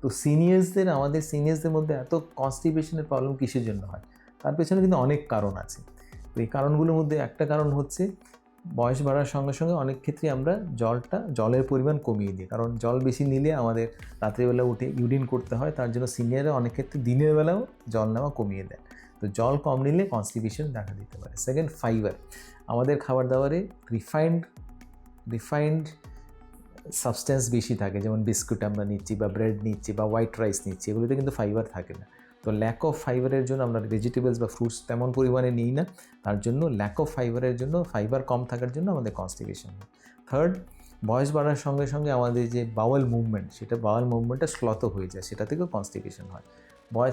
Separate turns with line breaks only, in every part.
তো আমাদের সিনিয়র্সদের মধ্যে এত কনস্টিপেশনের প্রবলেম কিসের জন্য হয়? তার পেছনে কিন্তু অনেক কারণ আছে। তো এই কারণগুলোর মধ্যে একটা কারণ হচ্ছে বয়স বাড়ার সঙ্গে সঙ্গে অনেক ক্ষেত্রে আমরা জলের পরিমাণ কমিয়ে দিই, কারণ জল বেশি নিলে আমাদের রাত্রিবেলা উঠে ইউরিন করতে হয়, তার জন্য সিনিয়ররা অনেক ক্ষেত্রে দিনের বেলাও জল নেওয়া কমিয়ে দেয়। তো জল কম নিলে কনস্টিপেশন দেখা দিতে পারে। Second, fibre. আমাদের খাবার দাবারে রিফাইন্ড সাবস্টেন্স বেশি থাকে, যেমন বিস্কুট আমরা নিচ্ছি বা ব্রেড নিচ্ছি বা হোয়াইট রাইস নিচ্ছি, এগুলোতে কিন্তু ফাইবার থাকে না। তো ল্যাক অফ ফাইবারের জন্য আমরা ভেজিটেবলস বা ফ্রুটস তেমন পরিমাণে নিই না, তার জন্য ল্যাক অফ ফাইবারের জন্য, ফাইবার কম থাকার জন্য আমাদের কনস্টিপেশন হয়। থার্ড, বয়স বাড়ার সঙ্গে সঙ্গে আমাদের যে বাওয়েল মুভমেন্টটা স্লথ হয়ে যায়, সেটা থেকেও কনস্টিপেশন হয়।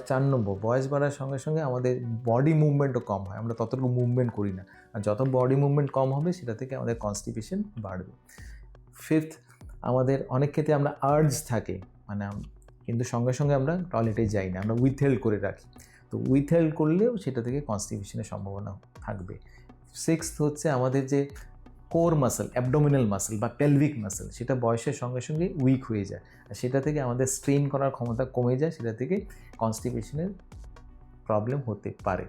4 নম্বর, বয়স বাড়ার সঙ্গে সঙ্গে আমাদের বডি মুভমেন্টও কম হয়, আমরা ততটুকু মুভমেন্ট করি না, আর যত বডি মুভমেন্ট কম হবে সেটা থেকে আমাদের কনস্টিপেশন বাড়বে। ফিফথ, আমাদের অনেক ক্ষেত্রে আমরা আর্জ থাকে, মানে কিন্তু সঙ্গে সঙ্গে আমরা টয়লেটে যাই না, আমরা উইথহেল্ড করে রাখি। তো উইথহেল্ড করলেও সেটা থেকে কনস্টিপেশনের সম্ভাবনা থাকবে। সিক্সথ হচ্ছে আমাদের যে কোর মাসল, অ্যাবডোমিনাল মাসল বা পেলভিক মাসল, সেটা বয়সের সঙ্গে সঙ্গে উইক হয়ে যায়, আর সেটা থেকে আমাদের স্ট্রেন করার ক্ষমতা কমে যায়, সেটা থেকে কনস্টিপেশনের প্রবলেম হতে পারে।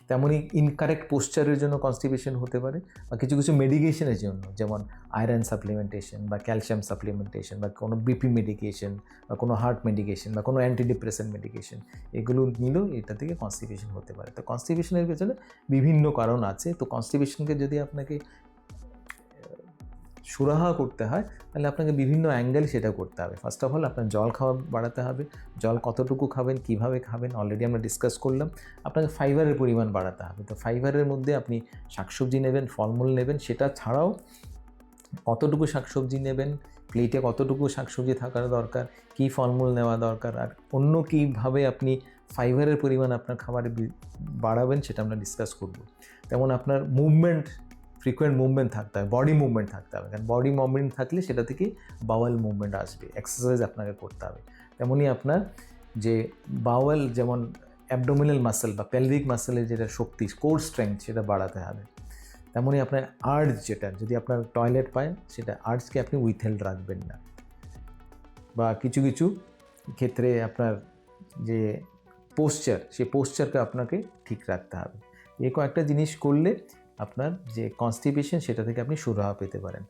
তেমনই ইনকারেক্ট পোশ্চারের জন্য কনস্টিপেশন হতে পারে, বা কিছু কিছু মেডিকেশনের জন্য, যেমন আয়রন সাপ্লিমেন্টেশন বা ক্যালসিয়াম সাপ্লিমেন্টেশন বা কোনো বিপি মেডিকেশন বা কোনো হার্ট মেডিকেশন বা কোনো অ্যান্টিডিপ্রেসেন্ট মেডিকেশন, এগুলো নিলেও এটা থেকে কনস্টিপেশন হতে পারে। তো কনস্টিপেশনের পেছনে বিভিন্ন কারণ আছে। তো কনস্টিপেশনকে যদি আপনাকে সুরাহা করতে হয়, তাহলে আপনাকে বিভিন্ন অ্যাঙ্গেল সেটা করতে হবে। ফার্স্ট অফ অল আপনার জল খাওয়া বাড়াতে হবে। জল কতটুকু খাবেন, কিভাবে খাবেন, অলরেডি আমরা ডিসকাস করলাম। আপনাকে ফাইবারের পরিমাণ বাড়াতে হবে। তো ফাইবারের মধ্যে আপনি শাকসবজি নেবেন, ফলমূল নেবেন, সেটা ছাড়াও কতটুকু শাকসবজি নেবেন, প্লেটে কতটুকু শাকসবজি থাকার দরকার, কী ফলমূল নেওয়া দরকার, আর অন্য কীভাবে আপনি ফাইবারের পরিমাণ আপনার খাবারে বাড়াবেন, সেটা আমরা ডিসকাস করব। তেমন আপনার ফ্রিকোয়েন্ট মুভমেন্ট থাকতে হবে, বডি মুভমেন্ট থাকতে হবে, কারণ বডি মুভমেন্ট থাকলে সেটা থেকে বাওয়েল মুভমেন্ট আসবে, এক্সারসাইজ আপনাকে করতে হবে। তেমনই আপনার যে বাওয়েল, যেমন অ্যাবডোমিনাল মাসেল বা পেলভিক মাসেলের যেটা শক্তি, কোর স্ট্রেংথ, সেটা বাড়াতে হবে। তেমনই আপনার আর্জ, যেটা যদি আপনার টয়লেট পায়, সেটা আর্জকে আপনি উইথহেল্ড রাখবেন না, বা কিছু কিছু ক্ষেত্রে আপনার যে পোশ্চার, সেই পোশ্চারকে আপনাকে ঠিক রাখতে হবে। এই কয়েকটা জিনিস করলে আপনার যে কনস্টিপেশন, সেটা থেকে আপনি সুরাহা পেতে পারেন।